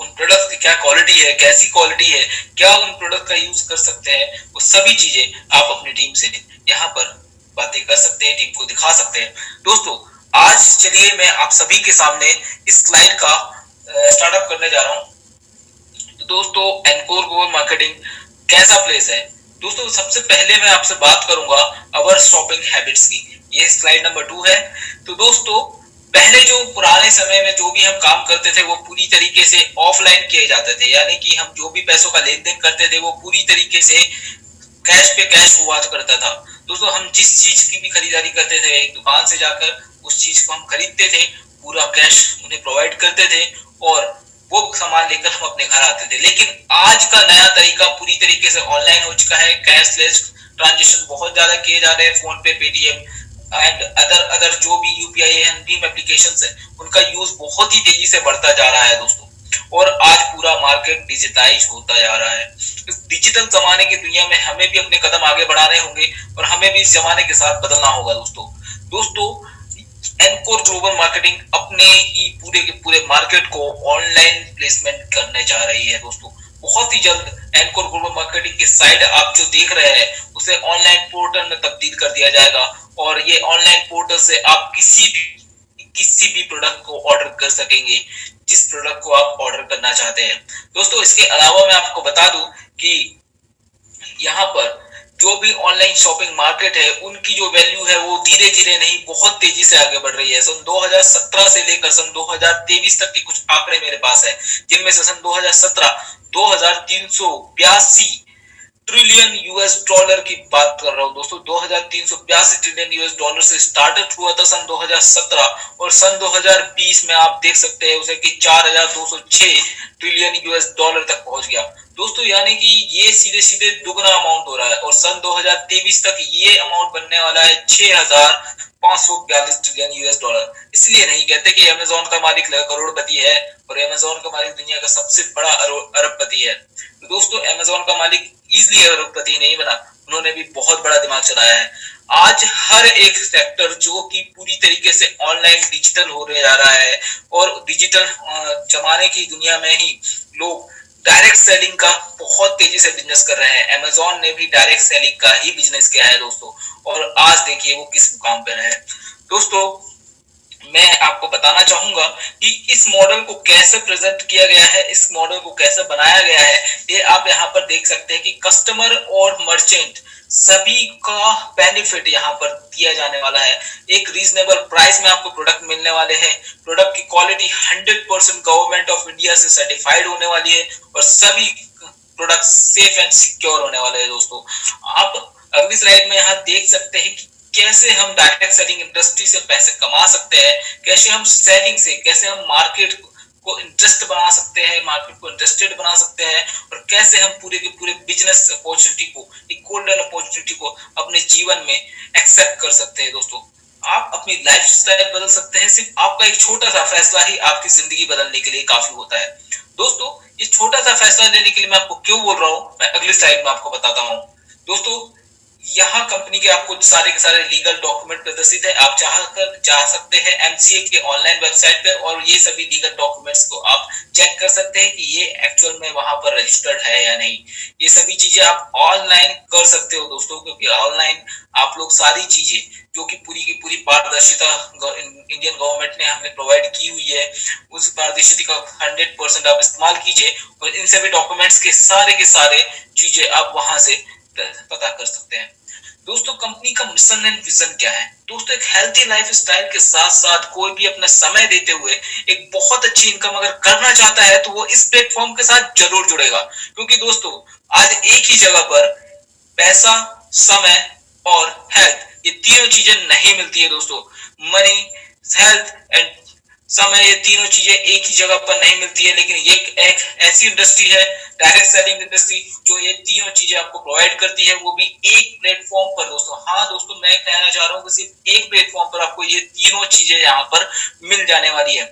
उन प्रोडक्ट की क्या क्वालिटी है, कैसी क्वालिटी है, क्या उन प्रोडक्ट का यूज कर सकते हैं, वो सभी चीजें आप अपनी टीम से यहाँ पर बातें कर सकते हैं, टीम को दिखा सकते हैं। दोस्तों आज चलिए मैं आप सभी के सामने इस स्लाइड का स्टार्टअप करने जा रहा हूँ। तो दोस्तों एनकोर ग्लोबल मार्केटिंग कैसा प्लेस है? दोस्तों सबसे पहले मैं आपसे बात करूंगा अवर शॉपिंग हैबिट्स की। ये स्लाइड नंबर 2 है। तो दोस्तों पहले जो पुराने समय में जो भी हम काम करते थे वो पूरी तरीके से ऑफलाइन किए जाते थे, यानी कि हम जो भी पैसों का लेन देन करते थे वो पूरी तरीके से कैश पे कैश हुआ करता था। दोस्तों हम जिस चीज की भी खरीदारी करते थे एक दुकान से जाकर उस चीज को हम खरीदते थे, पूरा कैश उन्हें प्रोवाइड करते थे और वो सामान लेकर हम अपने घर आते थे। लेकिन आज का नया तरीका पूरी तरीके से ऑनलाइन हो चुका है। कैशलेस ट्रांजेक्शन बहुत ज्यादा किए जा रहे हैं। फोन पे, पेटीएम एंड अदर जो भी यूपीआई एंड भीम एप्लीकेशंस है उनका यूज बहुत ही तेजी से बढ़ता जा रहा है दोस्तों। और आज पूरा मार्केट डिजिटाइज होता जा रहा है। इस डिजिटल जमाने की दुनिया में हमें भी अपने कदम आगे बढ़ाने होंगे और हमें भी इस जमाने के साथ बदलना होगा दोस्तों एनकोर ग्लोबल मार्केटिंग अपने ही पूरे के पूरे मार्केट को ऑनलाइन प्लेसमेंट करने जा रही है दोस्तों। बहुत ही जल्द एनकोर ग्लोबल मार्केटिंग की साइट आप जो देख रहे हैं उसे ऑनलाइन पोर्टल में तब्दील कर दिया जाएगा और ये ऑनलाइन पोर्टल से आप किसी भी प्रोडक्ट को ऑर्डर कर सकेंगे जिस प्रोडक्ट को आप ऑर्डर करना चाहते हैं। दोस्तों इसके अलावा मैं आपको बता दूं कि यहाँ पर जो भी ऑनलाइन शॉपिंग मार्केट है उनकी जो वैल्यू है वो धीरे धीरे नहीं बहुत तेजी से आगे बढ़ रही है। सन 2017 से लेकर सन 2023 तक के कुछ आंकड़े मेरे पास है, जिनमें से सन 2017 2382 ट्रिलियन यूएस डॉलर की बात कर रहा हूँ दोस्तों। 2382 ट्रिलियन यूएस डॉलर से स्टार्ट हुआ था सन 2017 और सन 2020 में आप देख सकते हैं उसे कि 4206 ट्रिलियन यूएस डॉलर तक पहुंच गया दोस्तों। यानी कि ये सीधे सीधे दुगना अमाउंट हो रहा है और सन 2023 तक ये अमाउंट बनने वाला है 6542 ट्रिलियन यूएस डॉलर। इसलिए नहीं कहते कि अमेजोन का मालिक करोड़पति है और अमेजोन का मालिक दुनिया का सबसे बड़ा अरबपति है। तो दोस्तों अमेजोन का मालिक इजली अरबपति नहीं बना, उन्होंने भी बहुत बड़ा दिमाग चलाया है। आज हर एक सेक्टर जो कि पूरी तरीके से ऑनलाइन डिजिटल हो जा रहा है और डिजिटल जमाने की दुनिया में ही लोग डायरेक्ट सेलिंग का बहुत तेजी से बिजनेस कर रहे हैं। अमेजोन ने भी डायरेक्ट सेलिंग का ही बिजनेस किया है दोस्तों और आज देखिए वो किस मुकाम पर है। दोस्तों मैं आपको बताना चाहूंगा कि इस मॉडल को कैसे प्रेजेंट किया गया है, इस मॉडल को कैसे बनाया गया है, ये आप यहाँ पर देख सकते हैं कि कस्टमर और मर्चेंट सभी का बेनिफिट यहाँ पर दिया जाने वाला है। एक रीजनेबल प्राइस में आपको प्रोडक्ट मिलने वाले हैं। प्रोडक्ट की क्वालिटी 100% गवर्नमेंट ऑफ इंडिया से सर्टिफाइड होने वाली है और सभी प्रोडक्ट सेफ एंड सिक्योर होने वाले हैं दोस्तों। आप अगली स्लाइड में यहाँ देख सकते हैं कि कैसे हम डायरेक्ट सेलिंग इंडस्ट्री से पैसे कमा सकते हैं, कैसे हम सेलिंग से कैसे हम मार्केट को इंटरेस्ट बना सकते हैं, मार्केट को इंटरेस्टेड बना सकते हैं और कैसे हम पूरे के पूरे बिजनेस अपॉर्चुनिटी को, एक गोल्डन अपॉर्चुनिटी को अपने जीवन में एक्सेप्ट कर सकते हैं दोस्तों। आप अपनी लाइफस्टाइल बदल सकते हैं। सिर्फ आपका एक छोटा सा फैसला ही आपकी जिंदगी बदलने के लिए काफी होता है दोस्तों। ये छोटा सा फैसला लेने के लिए मैं आपको क्यों बोल रहा हूँ, मैं अगली स्लाइड में आपको बताता हूँ दोस्तों। यहाँ कंपनी के आपको सारे के सारे लीगल डॉक्यूमेंट प्रदर्शित है। आप जा सकते हैं एमसीए के ऑनलाइन वेबसाइट पे और ये सभी लीगल डॉक्यूमेंट्स को आप चेक कर सकते हैं कि ये एक्चुअल में वहां पर रजिस्टर्ड है या नहीं। ये सभी चीजें आप ऑनलाइन कर सकते हो दोस्तों, क्योंकि ऑनलाइन आप लोग सारी चीजें जो कि पूरी की पूरी पारदर्शिता इंडियन गवर्नमेंट ने हमें प्रोवाइड की हुई है, उस पारदर्शिता का 100% आप इस्तेमाल कीजिए और इन सभी डॉक्यूमेंट्स के सारे चीजें आप वहां से पता कर सकते हैं दोस्तों। कंपनी का मिशन एंड विजन क्या है दोस्तों? एक हेल्थी लाइफस्टाइल के साथ साथ कोई भी अपना समय देते हुए एक बहुत अच्छी इनकम अगर करना चाहता है तो वो इस प्लेटफॉर्म के साथ जरूर जुड़ेगा, क्योंकि दोस्तों आज एक ही जगह पर पैसा, समय और हेल्थ, ये तीनों चीजें नहीं मिलती है दोस्तों। मनी, हेल्थ एंड समय, ये तीनों चीजें एक ही जगह पर नहीं मिलती है। लेकिन ये एक ऐसी इंडस्ट्री है, डायरेक्ट सेलिंग इंडस्ट्री, जो ये तीनों चीजें आपको प्रोवाइड करती है, वो भी एक प्लेटफॉर्म पर दोस्तों। हाँ दोस्तों मैं कहना चाह रहा हूँ कि सिर्फ एक प्लेटफॉर्म पर आपको ये तीनों चीजें यहाँ पर मिल जाने वाली है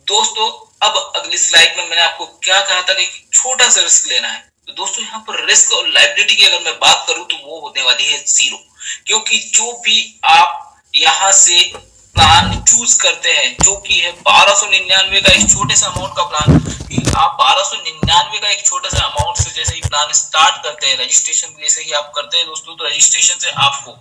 दोस्तों। अब अगली स्लाइड में मैंने आपको क्या कहा था कि छोटा सा रिस्क लेना है, तो दोस्तों यहाँ पर रिस्क और लायबिलिटी की अगर मैं बात करूं तो वो होने वाली है 0, क्योंकि जो भी आप यहाँ से प्लान चूज करते हैं जो कि है 1299 का एक छोटे सा अमाउंट का प्लान, कि आप 1299 का एक छोटा सा अमाउंट से जैसे ही प्लान स्टार्ट करते हैं, रजिस्ट्रेशन जैसे ही आप करते हैं दोस्तों, तो रजिस्ट्रेशन से आपको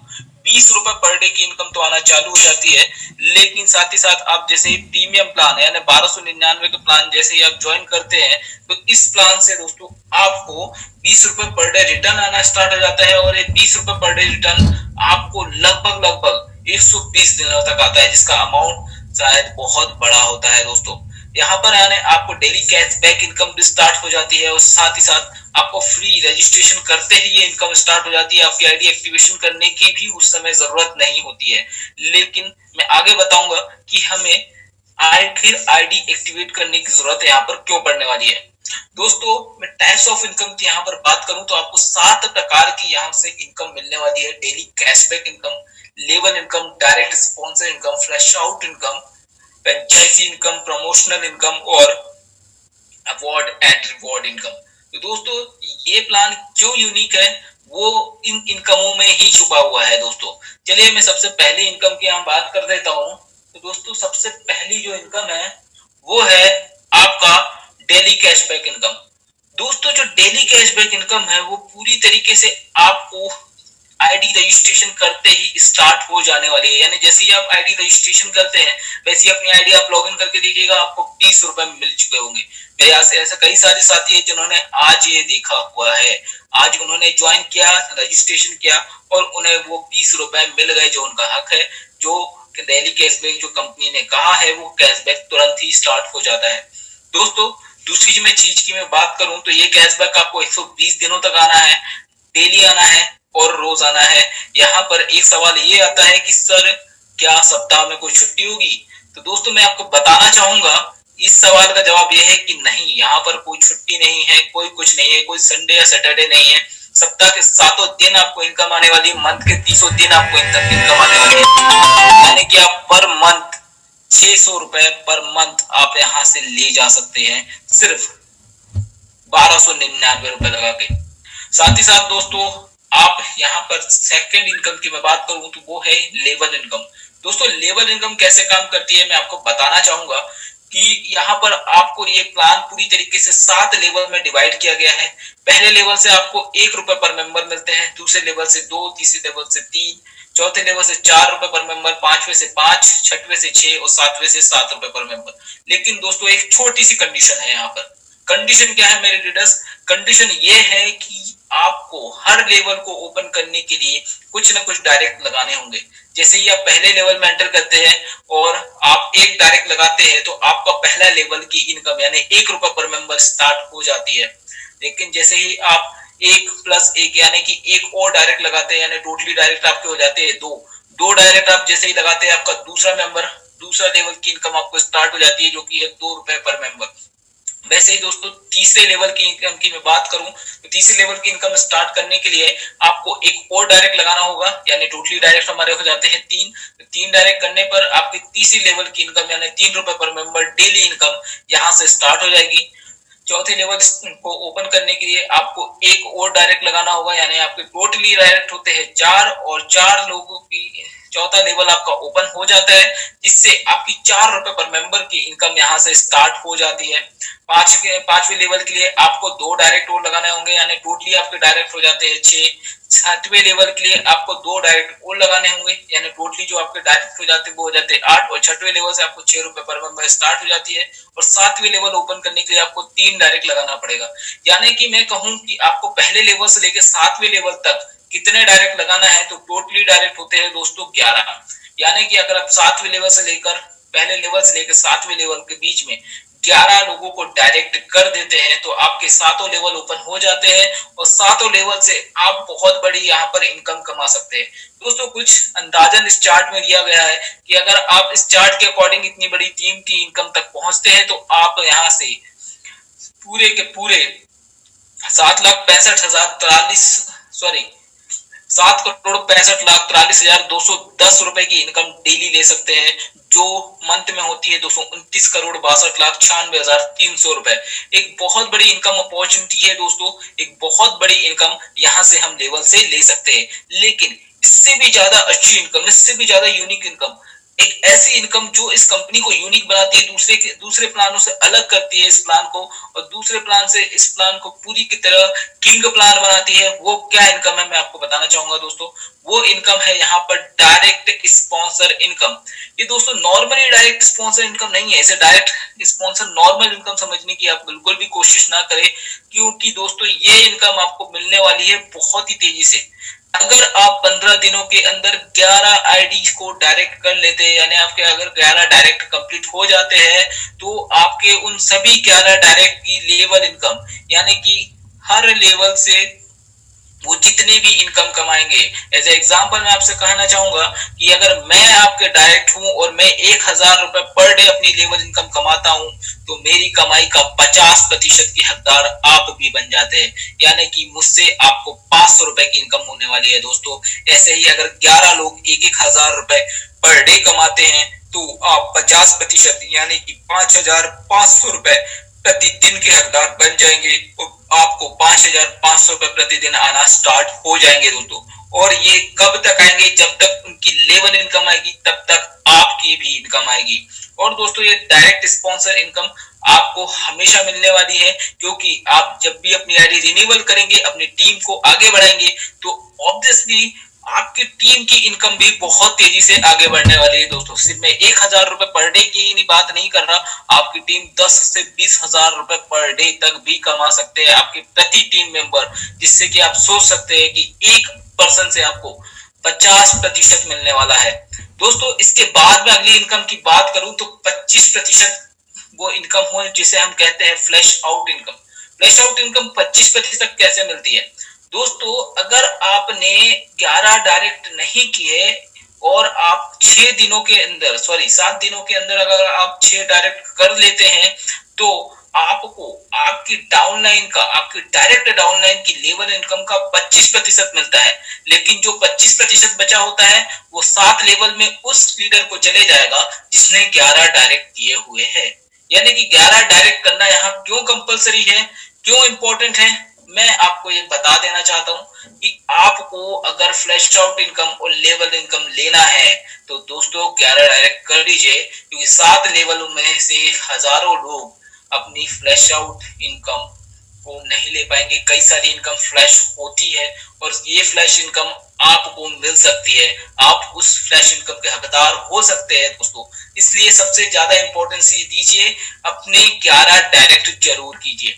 20 रुपए पर डे की इनकम तो आना चालू हो जाती है। लेकिन साथ ही साथ आप जैसे ही प्रीमियम प्लान यानी 1299 का प्लान जैसे ही आप ज्वाइन करते हैं, तो इस प्लान से दोस्तों आपको 20 रुपए पर डे रिटर्न आना स्टार्ट हो जाता है। और ये 20 रुपए पर डे रिटर्न आपको लगभग 120 दिनों तक आता है, जिसका अमाउंट शायद बहुत बड़ा होता है दोस्तों। यहाँ पर आने आपको डेली कैशबैक इनकम भी स्टार्ट हो जाती है, और साथ ही साथ आपको फ्री रजिस्ट्रेशन करते ही ये इनकम स्टार्ट हो जाती है। आपकी आईडी एक्टिवेशन करने की भी उस समय जरूरत नहीं होती है। लेकिन मैं आगे बताऊंगा कि हमें आखिर आईडी एक्टिवेट करने की जरूरत यहाँ पर क्यों पड़ने वाली है। दोस्तों मैं टाइप्स ऑफ इनकम की यहाँ पर बात करूं तो आपको 7 प्रकार की यहाँ से इनकम मिलने वाली है। Daily cashback income, level income, direct sponsor income, flash out income, franchise income, promotional income और अवार्ड एंड रिवॉर्ड इनकम। तो दोस्तों ये प्लान जो यूनिक है वो इन इनकमों में ही छुपा हुआ है दोस्तों। चलिए मैं सबसे पहले इनकम की यहाँ बात कर देता हूँ। तो दोस्तों सबसे पहली जो इनकम है वो है आपका डेली कैशबैक इनकम। दोस्तों जो डेली कैशबैक इनकम है वो पूरी तरीके से आपको आईडी रजिस्ट्रेशन करते ही स्टार्ट हो जाने वाली है। यानी जैसे ही आप आईडी रजिस्ट्रेशन करते हैं वैसे ही अपनी आईडी आप लॉगिन करके देखिएगा, आपको 20 रुपए मिल चुके होंगे। मेरे यहाँ से ऐसे कई सारे साथी है जिन्होंने आज ये देखा हुआ है, आज उन्होंने ज्वाइन किया, रजिस्ट्रेशन किया और उन्हें वो 20 रुपए मिल गए, जो उनका हक है। जो डेली कैशबैक जो कंपनी ने कहा है वो कैशबैक तुरंत ही स्टार्ट हो जाता है। दोस्तों दूसरी मैं चीज की मैं बात करूं तो ये कैशबैक आपको 120 दिनों तक आना है, डेली आना है और रोज आना है। यहाँ पर एक सवाल ये आता है कि सर क्या सप्ताह में कोई छुट्टी होगी? तो दोस्तों मैं आपको बताना चाहूंगा इस सवाल का जवाब यह है कि नहीं, यहाँ पर कोई छुट्टी नहीं है, कोई कुछ नहीं है, कोई संडे या सैटरडे नहीं है। सप्ताह के 7 दिन आपको इनकम आने वाली है, मंथ के 30 दिन आपको इनकम आने वाली है। यानी कि आप पर मंथ 600 रुपए पर मंथ आप यहाँ से ले जा सकते हैं, सिर्फ 1299 रुपए लगा के। साथ ही साथ दोस्तों आप यहाँ पर सेकंड इनकम की मैं बात करूं तो वो है लेवल इनकम। दोस्तों लेवल इनकम कैसे काम करती है मैं आपको बताना चाहूंगा कि यहाँ पर आपको ये प्लान पूरी तरीके से 7 लेवल में डिवाइड किया गया है। पहले लेवल से आपको 1 रुपए पर मेंबर मिलते हैं, दूसरे लेवल से 2, तीसरे लेवल से 3, चौथे लेवल से 4 रुपए पर मेंबर, पांचवे से 5, छठवें से 6 और सातवें से 7 रुपए पर मेंबर। लेकिन दोस्तों एक छोटी सी कंडीशन है यहाँ पर। कंडीशन क्या है मेरे रीडर्स? कंडीशन ये है कि आपको हर लेवल को ओपन करने के लिए कुछ ना कुछ डायरेक्ट लगाने होंगे। जैसे ही आप पहले लेवल में एंटर करते हैं और आप एक डायरेक्ट लगाते हैं तो आपका पहला लेवल की इनकम यानी 1 रुपए पर मेंबर स्टार्ट हो जाती है। लेकिन जैसे ही आप 1+1 यानी कि एक और डायरेक्ट लगाते हैं यानी टोटली डायरेक्ट आपके हो जाते हैं 2 डायरेक्ट आप जैसे ही लगाते हैं आपका दूसरा लेवल की इनकम आपको स्टार्ट हो जाती है, जो कि है 2 रुपए पर मेंबर। वैसे ही दोस्तों तीसरे लेवल की इनकम की मैं बात करूं तो तीसरे लेवल की इनकम स्टार्ट करने के लिए आपको एक और डायरेक्ट लगाना होगा, यानी टोटली डायरेक्ट हमारे हो जाते हैं 3 डायरेक्ट करने पर आपकी तीसरी लेवल की इनकम यानी 3 रुपए पर मेंबर डेली इनकम यहाँ से स्टार्ट हो जाएगी। चौथे लेवल को ओपन करने के लिए आपको एक और डायरेक्ट लगाना होगा, यानी आपके टोटली डायरेक्ट होते हैं 4 और 4 लोगों की चौथा लेवल आपका ओपन हो जाता है, जिससे आपकी 4 रुपए पर मेंबर की इनकम यहाँ से स्टार्ट हो जाती है। पांचवें लेवल के लिए आपको 2 डायरेक्ट और लगाने होंगे, यानी टोटली आपके डायरेक्ट हो जाते हैं 6। छठवें लेवल के लिए आपको 2 डायरेक्ट और लगाने होंगे, यानी टोटली जो आपके डायरेक्ट हो जाते हैं वो हो जाते हैं 8। और छठवें लेवल से आपको 6 रुपए पर मेंबर स्टार्ट हो जाती है। और 7वें लेवल ओपन करने के लिए आपको 3 डायरेक्ट लगाना पड़ेगा। यानी कि मैं कहूं कि आपको पहले लेवल से लेकर 7वें लेवल तक कितने डायरेक्ट लगाना है, तो टोटली डायरेक्ट होते हैं दोस्तों 11। यानी कि अगर आप 7वें लेवल से लेकर पहले लेवल से लेकर 7वें लेवल के बीच में 11 लोगों को डायरेक्ट कर देते हैं तो आपके 7 लेवल ओपन हो जाते हैं और 7 लेवल से आप बहुत बड़ी यहाँ पर इनकम कमा सकते हैं। दोस्तों कुछ अंदाजन इस चार्ट में दिया गया है कि अगर आप इस चार्ट के अकॉर्डिंग इतनी बड़ी टीम की इनकम तक पहुंचते हैं तो आप यहाँ से पूरे के पूरे 7,65,43,210 रुपए की इनकम डेली ले सकते हैं, जो मंथ में होती है 229,62,96,300 रुपए। एक बहुत बड़ी इनकम अपॉर्चुनिटी है दोस्तों, एक बहुत बड़ी इनकम यहाँ से हम लेवल से ले सकते हैं। लेकिन इससे भी ज्यादा अच्छी इनकम, इससे भी ज्यादा यूनिक इनकम एक ऐसी इनकम जो इस कंपनी को यूनिक बनाती है, दूसरे प्लानों से अलग करती है इस प्लान को, और दूसरे प्लान से इस प्लान को पूरी की तरह किंग प्लान बनाती है। वो क्या इनकम है मैं आपको बताना चाहूंगा दोस्तों। वो इनकम है यहाँ पर डायरेक्ट स्पॉन्सर इनकम। ये दोस्तों नॉर्मली डायरेक्ट स्पॉन्सर इनकम नहीं है, इसे डायरेक्ट स्पॉन्सर नॉर्मल इनकम समझने की आप बिल्कुल भी कोशिश ना करें, क्योंकि दोस्तों ये इनकम आपको मिलने वाली है बहुत ही तेजी से। अगर आप 15 दिनों के अंदर 11 आईडी को डायरेक्ट कर लेते हैं, यानी आपके अगर 11 डायरेक्ट कंप्लीट हो जाते हैं, तो आपके उन सभी 11 डायरेक्ट की लेवल इनकम, यानी कि हर लेवल से वो जितने भी इनकम कमाएंगे, एज ए एग्जाम्पल मैं आपसे कहना चाहूंगा कि अगर मैं आपके डायरेक्ट हूं और मैं 1000 रुपए पर डे अपनी लेवल इनकम कमाता हूं, तो मेरी कमाई का 50% की हकदार आप भी बन जाते हैं, यानी कि मुझसे आपको 500 रुपए की इनकम होने वाली है दोस्तों। ऐसे ही अगर 11 लोग 1000 रुपए पर डे कमाते हैं, तो आप 50% यानी कि 5500 रुपए प्रतिदिन के हकदार बन जाएंगे, और आपको 5500 रुपए प्रतिदिन आना स्टार्ट हो जाएंगे दोस्तों। और ये कब तक आएंगे? जब तक उनकी लेवल इनकम आएगी तब तक आपकी भी इनकम आएगी। और दोस्तों ये डायरेक्ट स्पॉन्सर इनकम आपको हमेशा मिलने वाली है, क्योंकि आप जब भी अपनी आईडी रिन्यूअल करेंगे, अपनी टीम को आगे बढ़ाएंगे, तो ऑब्वियसली आपकी टीम की इनकम भी बहुत तेजी से आगे बढ़ने वाली है दोस्तों। सिर्फ मैं 1000 रुपए पर डे की बात नहीं कर रहा, आपकी टीम 10 से 20,000 रुपए पर डे तक भी कमा सकते हैं, आपके प्रति टीम मेंबर, जिससे कि आप सोच सकते हैं कि एक पर्सन से आपको 50% मिलने वाला है दोस्तों। इसके बाद में अगली इनकम की बात करूं तो 25% वो इनकम हो जिसे हम कहते हैं flash out income. Flash out income 25% कैसे मिलती है दोस्तों? अगर आपने 11 डायरेक्ट नहीं किए और आप 6 दिनों के अंदर, सॉरी 7 दिनों के अंदर अगर आप 6 डायरेक्ट कर लेते हैं, तो आपको आपकी डाउनलाइन का, आपकी डायरेक्ट डाउनलाइन की लेवल इनकम का 25% मिलता है। लेकिन जो 25% बचा होता है वो 7 लेवल में उस लीडर को चले जाएगा जिसने 11 डायरेक्ट किए हुए हैं। यानी कि 11 डायरेक्ट करना यहाँ क्यों कंपलसरी है, क्यों इंपॉर्टेंट है, मैं आपको ये बता देना चाहता हूं कि आपको अगर फ्लैश आउट इनकम और लेवल इनकम लेना है तो दोस्तों 11 डायरेक्ट कर लीजिए, क्योंकि 7 लेवल में से हजारों लोग अपनी फ्लैश आउट इनकम को नहीं ले पाएंगे। कई सारी इनकम फ्लैश होती है और ये फ्लैश इनकम आपको मिल सकती है, आप उस फ्लैश इनकम के हकदार हो सकते हैं दोस्तों। इसलिए सबसे ज्यादा इंपॉर्टेंस दीजिए, अपने 11 डायरेक्ट जरूर कीजिए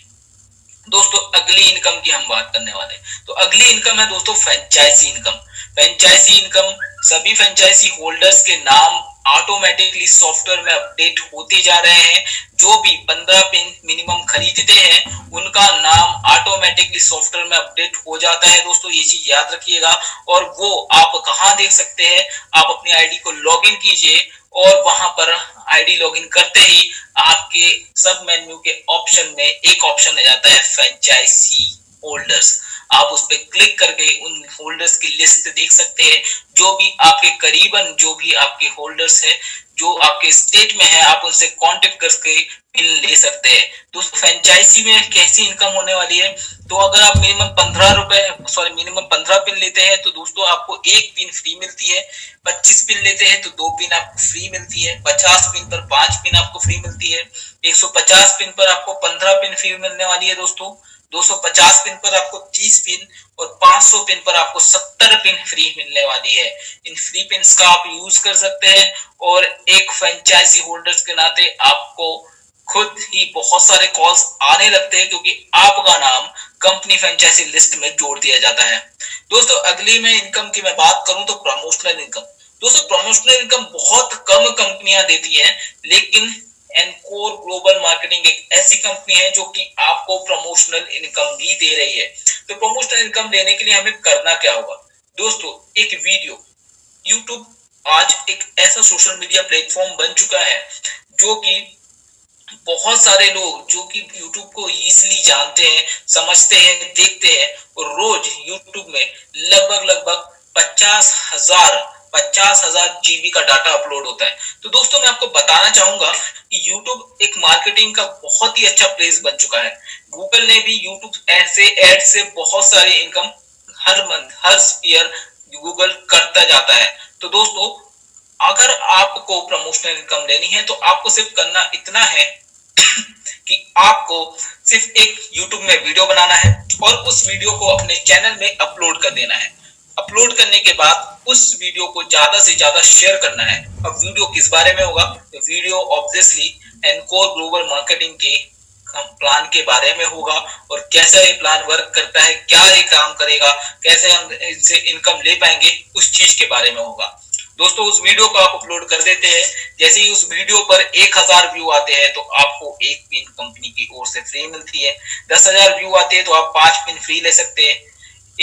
दोस्तों। अगली इनकम की हम बात करने वाले हैं, तो अगली इनकम है दोस्तों फ्रेंचाइजी इनकम। फ्रेंचाइजी इनकम, सभी फ्रेंचाइजी होल्डर्स के नाम ऑटोमेटिकली सॉफ्टवेयर में अपडेट होते जा रहे हैं। जो भी 15 पिन मिनिमम खरीदते हैं उनका नाम ऑटोमेटिकली सॉफ्टवेयर में अपडेट हो जाता है दोस्तों, ये चीज याद रखिएगा। और वो आप कहाँ देख सकते हैं? आप अपनी आईडी को लॉग इन कीजिए और वहां पर आईडी लॉगिन करते ही आपके सब मेन्यू के ऑप्शन में एक ऑप्शन आ जाता है फ्रेंचाइजी होल्डर्स। आप उस पर क्लिक करके उन होल्डर्स की लिस्ट देख सकते हैं, जो भी आपके करीबन जो भी आपके होल्डर्स है, जो आपके स्टेट में है, आप उनसे कांटेक्ट करके पिन ले सकते हैं दोस्तों। फ्रेंचाइजी में कैसी इनकम होने वाली है? तो अगर आप मिनिमम 15 पिन लेते हैं तो दोस्तों आपको एक पिन फ्री मिलती है। 25 पिन लेते हैं तो 2 पिन आपको फ्री मिलती है। 50 पिन पर 5 पिन आपको फ्री मिलती है। 150 पिन पर आपको 15 पिन फ्री मिलने वाली है दोस्तों। 250 पिन पर आपको 30 पिन और 500 पिन पर आपको 70 पिन फ्री मिलने वाली है। इन फ्री पिन का आप यूज कर सकते हैं और एक फ्रेंचाइजी होल्डर्स के नाते आपको खुद ही बहुत सारे कॉल्स आने लगते हैं, क्योंकि आपका नाम कंपनी फ्रेंचाइजी लिस्ट में जोड़ दिया जाता है दोस्तों। अगली में इनकम की मैं बात करूं तो प्रमोशनल इनकम। दोस्तों प्रमोशनल इनकम बहुत कम कंपनियां देती हैं, लेकिन एनकोर ग्लोबल मार्केटिंग एक ऐसी कंपनी है जो कि आपको प्रमोशनल इनकम भी दे रही है। तो प्रमोशनल इनकम लेने के लिए हमें करना क्या होगा दोस्तों? एक वीडियो, यूट्यूब आज एक ऐसा सोशल मीडिया प्लेटफॉर्म बन चुका है जो कि बहुत सारे लोग जो कि YouTube को इजीली जानते हैं, समझते हैं, देखते हैं, और रोज YouTube में लगभग 50,000 जीबी का डाटा अपलोड होता है। तो दोस्तों मैं आपको बताना चाहूंगा कि YouTube एक मार्केटिंग का बहुत ही अच्छा प्लेस बन चुका है। गूगल ने भी YouTube ऐसे एड से बहुत सारी इनकम हर मंथ, हर ईयर गूगल करता जाता है। तो दोस्तों अगर आपको प्रमोशनल इनकम लेनी है तो आपको सिर्फ करना इतना है कि आपको सिर्फ एक YouTube में वीडियो बनाना है और उस वीडियो को अपने चैनल में अपलोड कर देना है। अपलोड करने के बाद उस वीडियो को ज्यादा से ज्यादा शेयर करना है। अब वीडियो किस बारे में होगा? तो video obviously encore global marketing के प्लान के बारे में होगा और कैसा ये प्लान वर्क करता है, क्या ये काम करेगा, कैसे हम इनसे इनकम ले पाएंगे, उस चीज के बारे में होगा। दोस्तों उस वीडियो को आप अपलोड कर देते हैं, जैसे ही उस वीडियो पर 1000 व्यू आते हैं तो आपको एक पिन कंपनी की ओर से फ्री मिलती है। 10,000 व्यू आते हैं तो आप 5 पिन फ्री ले सकते हैं।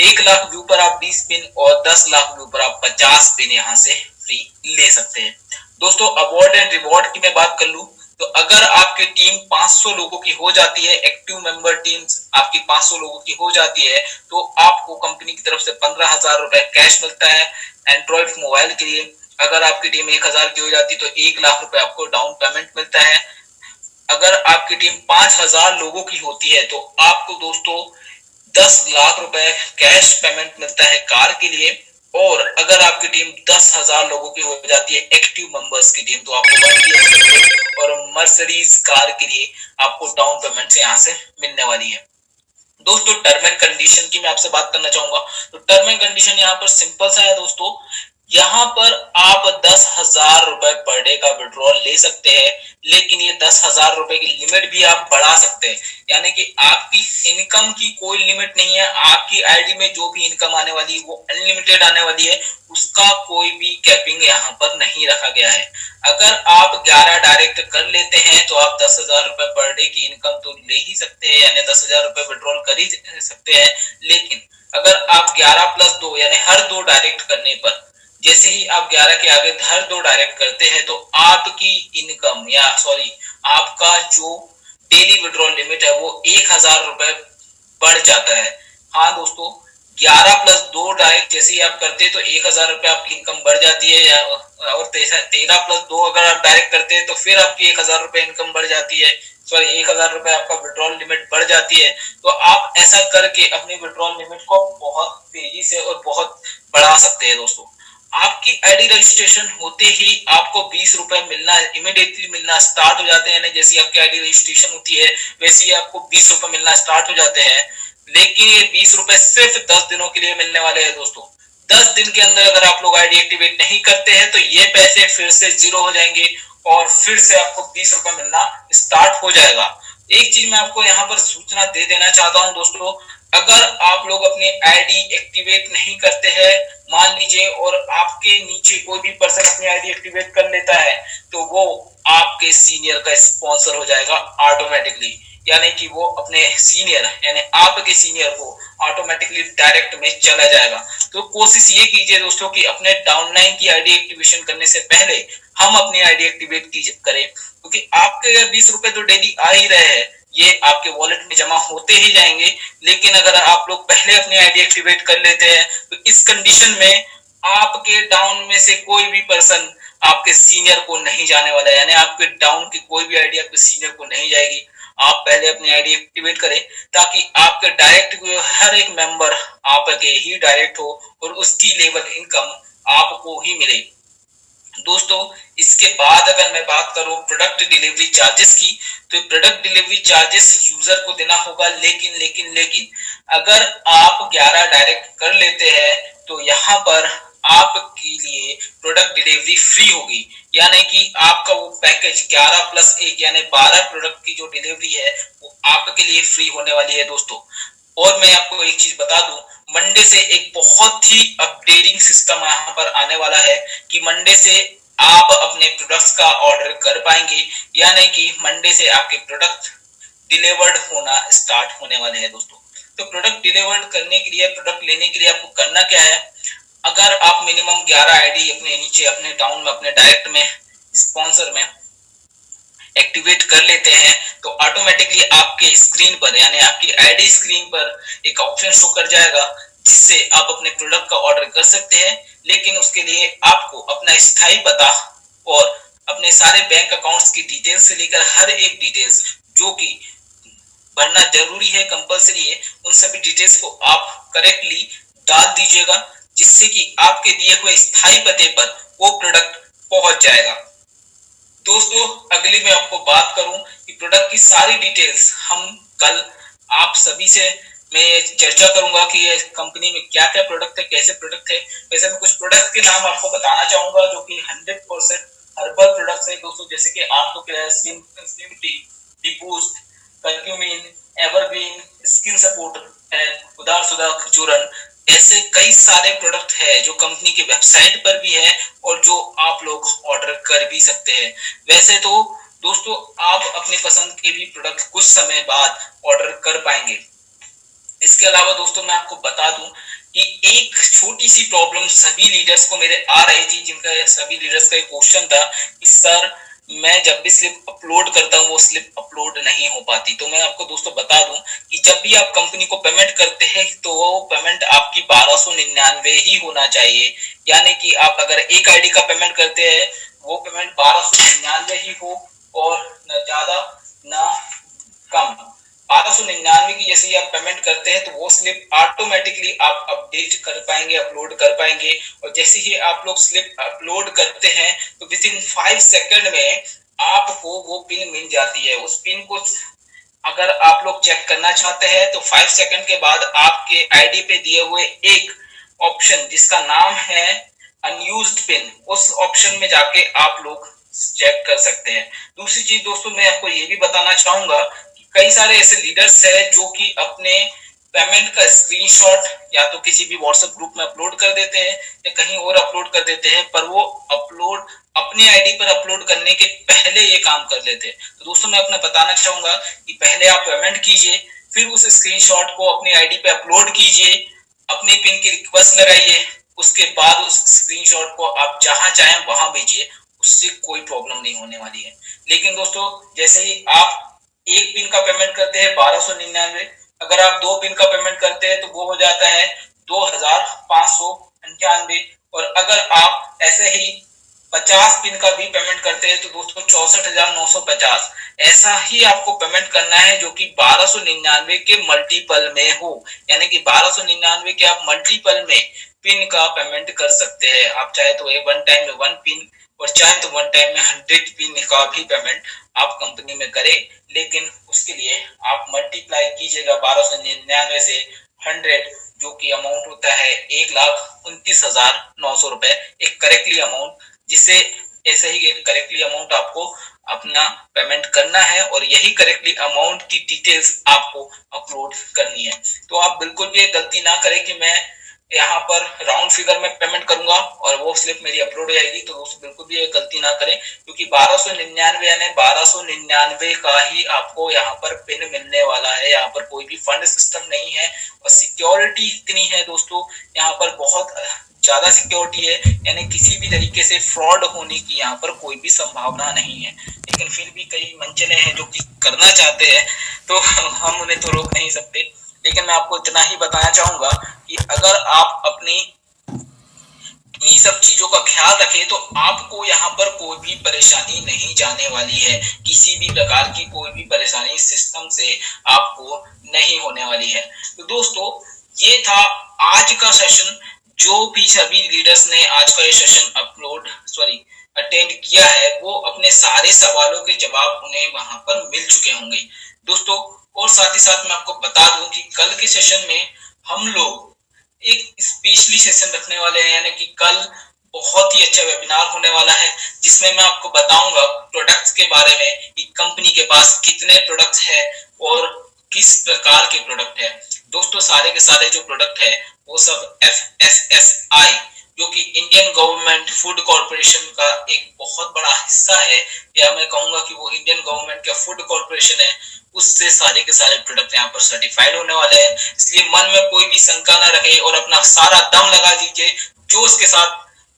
1 लाख व्यू पर आप 20 पिन और 10 लाख व्यू पर आप 50 पिन यहाँ से फ्री ले सकते हैं। दोस्तों अवार्ड एंड रिवॉर्ड की मैं बात कर लूं तो अगर आपकी टीम 500 लोगों की हो जाती है, एक्टिव मेंबर टीम्स आपकी 500 लोगों की हो जाती है, तो आपको कंपनी की तरफ से 15,000 रुपए कैश मिलता है एंड्रॉइड मोबाइल के लिए। अगर आपकी टीम 1000 की हो जाती है तो 1 लाख रुपए आपको डाउन पेमेंट मिलता है। अगर आपकी टीम 5000 लोगों की होती है तो आपको दोस्तों 10 लाख रुपए कैश पेमेंट मिलता है कार के लिए। और अगर आपकी टीम 10,000 लोगों की हो जाती है, एक्टिव मेंबर्स की टीम, तो आपको 1 BHK और मर्सिडीज कार के लिए आपको डाउन पेमेंट से यहाँ से मिलने वाली है। दोस्तों टर्म एंड कंडीशन की मैं आपसे बात करना चाहूंगा। तो टर्म एंड कंडीशन यहाँ पर सिंपल सा है दोस्तों, यहाँ पर आप 10,000 रुपए पर डे का विड्रॉल ले सकते हैं, लेकिन ये 10,000 रुपए की लिमिट भी आप बढ़ा सकते हैं। यानी कि आपकी इनकम की कोई लिमिट नहीं है, आपकी आईडी में जो भी इनकम आने वाली है वो अनलिमिटेड आने वाली है, उसका कोई भी कैपिंग यहाँ पर नहीं रखा गया है। अगर आप 11 डायरेक्ट कर लेते हैं तो आप 10,000 रुपए पर डे की इनकम तो ले ही सकते हैं, यानी 10,000 रुपए विड्रॉल कर ही सकते हैं। लेकिन अगर आप 11+2 यानी हर 2 डायरेक्ट करने पर, जैसे ही आप 11 के आगे हर 2 डायरेक्ट करते हैं तो आपकी इनकम आपका जो डेली विड्रॉल लिमिट है वो 1000 रुपए बढ़ जाता है। हाँ दोस्तों 11+2 डायरेक्ट जैसे ही आप करते हैं तो 1000 रुपए आपकी इनकम बढ़ जाती है, और 13+2 अगर आप डायरेक्ट करते हैं तो फिर आपकी 1000 रुपए इनकम बढ़ जाती है, 1000 रुपए आपका विड्रॉल लिमिट बढ़ जाती है। तो आप ऐसा करके अपने विड्रॉल लिमिट को बहुत तेजी से और बहुत बढ़ा सकते हैं। दोस्तों आपकी आईडी रजिस्ट्रेशन होते ही आपको 20 रुपए मिलना इमीडिएटली मिलना स्टार्ट हो जाते हैं। जैसे आपकी आईडी रजिस्ट्रेशन होती है वैसे ही आपको 20 रुपए मिलना स्टार्ट हो जाते हैं। लेकिन ये 20 रुपए सिर्फ 10 दिनों के लिए मिलने वाले हैं। दोस्तों 10 दिन के अंदर अगर आप लोग आईडी एक्टिवेट नहीं करते हैं तो ये पैसे फिर से जीरो हो जाएंगे और फिर से आपको 20 रुपए मिलना स्टार्ट हो जाएगा। एक चीज मैं आपको यहाँ पर सूचना दे देना चाहता हूँ दोस्तों, अगर आप लोग अपनी आईडी एक्टिवेट नहीं करते हैं, मान लीजिए, और आपके नीचे कोई भी पर्सन अपनी आईडी एक्टिवेट कर लेता है तो वो आपके सीनियर का स्पॉन्सर हो जाएगा ऑटोमेटिकली। यानी कि वो अपने सीनियर यानी आपके सीनियर को ऑटोमेटिकली डायरेक्ट में चला जाएगा। तो कोशिश ये कीजिए दोस्तों कि अपने डाउनलाइन की आईडी एक्टिवेशन करने से पहले हम अपनी आईडी एक्टिवेट करें, क्योंकि आपके अगर 20 रुपए तो डेली आ ही रहे हैं, ये आपके वॉलेट में जमा होते ही जाएंगे। लेकिन अगर आप लोग पहले अपनी आईडी एक्टिवेट कर लेते हैं तो इस कंडीशन में आपके डाउन में से कोई भी पर्सन आपके सीनियर को नहीं जाने वाला है, यानी आपके डाउन की कोई भी आईडी आपके सीनियर को नहीं जाएगी। आप पहले अपनी आईडी एक्टिवेट करें ताकि आपके डायरेक्ट हर एक मेंबर आपके ही डायरेक्ट हो और उसकी लेवल इनकम आपको ही मिले। दोस्तों इसके बाद अगर मैं बात करूं प्रोडक्ट डिलीवरी चार्जेस की, तो प्रोडक्ट डिलीवरी चार्जेस यूजर को देना होगा। लेकिन अगर आप 11 डायरेक्ट कर लेते हैं तो यहाँ पर आपके लिए प्रोडक्ट डिलीवरी फ्री होगी, यानी कि आपका वो पैकेज 11+1 यानी 12 प्रोडक्ट की जो डिलीवरी है वो आपके लिए फ्री होने वाली है। दोस्तों और मैं आपको एक चीज बता दूं, मंडे से एक बहुत ही अपडेटिंग सिस्टम यहाँ पर आने वाला है कि मंडे से आप अपने प्रोडक्ट्स का ऑर्डर कर पाएंगे, यानी कि मंडे से आपके प्रोडक्ट डिलीवर्ड होना स्टार्ट होने वाले हैं। दोस्तों तो प्रोडक्ट डिलीवर्ड करने के लिए, प्रोडक्ट लेने के लिए आपको करना क्या है, अगर आप मिनिमम 11 आईडी अपने नीचे अपने डाउन में अपने डायरेक्ट में स्पॉन्सर में एक्टिवेट कर लेते हैं तो ऑटोमेटिकली आपके स्क्रीन पर यानी आपकी आईडी स्क्रीन पर एक ऑप्शन शो कर जाएगा जिससे आप अपने प्रोडक्ट का ऑर्डर कर सकते हैं। लेकिन उसके लिए आपको अपना स्थायी पता और अपने सारे बैंक अकाउंट्स की डिटेल्स से लेकर हर एक डिटेल्स जो कि भरना जरूरी है, कंपलसरी है, उन सभी डिटेल्स को आप करेक्टली डाल दीजिएगा, जिससे कि आपके दिए हुए स्थायी पते पर वो प्रोडक्ट पहुंच जाएगा। दोस्तों अगली मैं आपको बात करूं कि प्रोडक्ट की सारी डिटेल्स हम कल आप सभी से मैं चर्चा करूंगा कि ये कंपनी में क्या क्या प्रोडक्ट है, कैसे प्रोडक्ट है। वैसे मैं कुछ प्रोडक्ट के नाम आपको बताना चाहूंगा जो कि 100% हर्बल प्रोडक्ट्स है दोस्तों, जैसे कि आपको क्या है, slim tea, D boost, curcumin, evergreen, skin support and उदार सुधा चूर्ण। ऐसे कई सारे प्रोडक्ट है जो कंपनी की वेबसाइट पर भी है और जो आप लोग ऑर्डर कर भी सकते हैं। वैसे तो दोस्तों आप अपने पसंद के भी प्रोडक्ट कुछ समय बाद ऑर्डर कर पाएंगे। इसके अलावा दोस्तों मैं आपको बता दूं कि एक छोटी सी प्रॉब्लम सभी लीडर्स को मेरे आ रही थी, जिनका सभी लीडर्स का एक क्वेश्चन था कि सर मैं जब भी स्लिप अपलोड करता हूँ वो स्लिप अपलोड नहीं हो पाती। तो मैं आपको दोस्तों बता दूं कि जब भी आप कंपनी को पेमेंट करते हैं तो वो पेमेंट आपकी 1299 ही होना चाहिए। यानी कि आप अगर एक आईडी का पेमेंट करते हैं वो पेमेंट 1299 ही हो और न ज्यादा न कम। 1299 की जैसे ही आप पेमेंट करते हैं तो वो स्लिप ऑटोमेटिकली आप अपडेट कर पाएंगे, अपलोड कर पाएंगे। और जैसे ही आप लोग स्लिप अपलोड करते हैं तो विद इन 5 सेकंड में आपको वो पिन मिल जाती है। उस पिन को अगर आप लोग चेक करना चाहते हैं तो 5 सेकंड के बाद आपके आईडी पे दिए हुए एक ऑप्शन जिसका नाम है अनयूज्ड पिन, उस ऑप्शन में जाके आप लोग चेक कर सकते हैं। दूसरी चीज दोस्तों मैं आपको ये भी बताना चाहूंगा कि कई सारे ऐसे लीडर्स हैं जो कि अपने पेमेंट का स्क्रीनशॉट या तो किसी भी व्हाट्सएप ग्रुप में अपलोड कर देते हैं या कहीं और अपलोड कर देते हैं, पर वो अपलोड अपने आईडी पर अपलोड करने के पहले ये काम कर लेते हैं। तो दोस्तों मैं अपना बताना चाहूंगा कि पहले आप पेमेंट कीजिए, फिर उस स्क्रीनशॉट को अपनी आईडी पे अपलोड कीजिए, अपने पिन की रिक्वेस्ट लगाइए, उसके बाद उस स्क्रीनशॉट को आप जहां चाहें वहां भेजिए, उससे कोई प्रॉब्लम नहीं होने वाली है। लेकिन दोस्तों जैसे ही आप एक पिन का पेमेंट करते हैं 1299, अगर आप 2 पिन का पेमेंट करते हैं तो वो हो जाता है 2598। और अगर आप ऐसे ही 50 पिन का भी पेमेंट करते हैं तो दोस्तों 64,950 ऐसा ही आपको पेमेंट करना है जो कि 1299 के मल्टीपल में हो। यानी कि 1299 के आप मल्टीपल में पिन का पेमेंट कर सकते हैं। आप चाहे तो वन टाइम में 1 पिन और चाहे तो वन टाइम में 100 पिन का भी पेमेंट आप कंपनी में करें, लेकिन उसके लिए आप मल्टीप्लाई कीजिएगा 1299 से 100, जो कि अमाउंट होता है 1,29,900 रुपए, एक करेक्टली अमाउंट, जिससे ऐसे ही एक करेक्टली अमाउंट आपको अपना पेमेंट करना है और यही करेक्टली अमाउंट की डिटेल्स आपको अपलोड करनी है। तो आप बिल्कुल भी गलती ना करें कि मैं यहाँ पर राउंड फिगर में पेमेंट करूंगा और वो स्लिप मेरी अपलोड हो जाएगी। तो दोस्तों बिल्कुल भी गलती ना करें, क्योंकि 1299 यानी 1299 का ही आपको यहाँ पर पिन मिलने वाला है। यहाँ पर कोई भी फंड सिस्टम नहीं है और सिक्योरिटी इतनी है दोस्तों, यहाँ पर बहुत ज्यादा सिक्योरिटी है, यानी किसी भी तरीके से फ्रॉड होने की यहाँ पर कोई भी संभावना नहीं है। लेकिन फिर भी कई मनचले हैं जो कि करना चाहते हैं, तो हम उन्हें तो रोक नहीं सकते। लेकिन मैं आपको इतना ही बताना चाहूंगा कि अगर आप अपनी इन सब चीजों का ख्याल रखें तो आपको यहाँ पर कोई भी परेशानी नहीं जाने वाली है। किसी भी प्रकार की कोई भी परेशानी सिस्टम से आपको नहीं होने वाली है। तो दोस्तों ये था आज का सेशन। जो भी सभी लीडर्स ने आज का ये सेशन अटेंड किया है वो अपने सारे सवालों के जवाब उन्हें वहां पर मिल चुके होंगे दोस्तों। और साथ ही साथ मैं आपको बता दूं कि कल के सेशन में हम लोग एक स्पेशली सेशन रखने वाले हैं, यानी कि कल बहुत ही अच्छा वेबिनार होने वाला है जिसमें मैं आपको बताऊंगा प्रोडक्ट्स के बारे में कि कंपनी के पास कितने प्रोडक्ट्स है और किस प्रकार के प्रोडक्ट है। दोस्तों सारे के सारे जो प्रोडक्ट है वो सब FSSAI जो कि इंडियन गवर्नमेंट फूड कॉर्पोरेशन का एक बहुत बड़ा हिस्सा है, या मैं कहूंगा कि वो इंडियन गवर्नमेंट का फूड कॉर्पोरेशन है, उससे सारे के सारे प्रोडक्ट यहाँ पर सर्टिफाइड होने वाले हैं। इसलिए मन में कोई भी शंका ना रखे और अपना सारा दम लगा दीजिए, जोश के साथ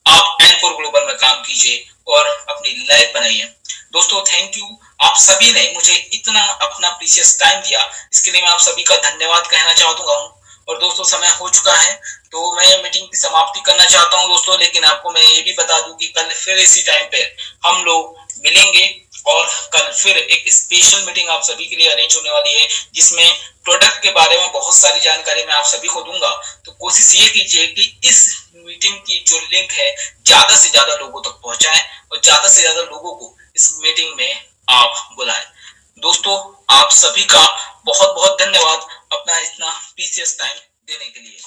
आप N4 ग्लोबल में काम कीजिए और अपनी लाइफ बनाइए। दोस्तों थैंक यू, आप सभी ने मुझे इतना अपना प्रीशियस टाइम दिया, इसके लिए मैं आप सभी का धन्यवाद कहना चाहता हूँ। और दोस्तों समय हो चुका है तो मैं मीटिंग की समाप्ति करना चाहता हूँ दोस्तों, लेकिन आपको मैं ये भी बता दूं कि कल फिर इसी टाइम पे हम लोग मिलेंगे और कल फिर एक स्पेशल मीटिंग आप सभी के लिए अरेंज होने वाली है जिसमें प्रोडक्ट के बारे में बहुत सारी जानकारी मैं आप सभी को दूंगा। तो कोशिश ये कीजिए कि इस मीटिंग की जो लिंक है ज्यादा से ज्यादा लोगों तक पहुंचाएं और ज्यादा से ज्यादा लोगों को इस मीटिंग में आप बुलाएं। दोस्तों, आप सभी का बहुत बहुत धन्यवाद अपना इतना प्रीशियस टाइम देने के लिए।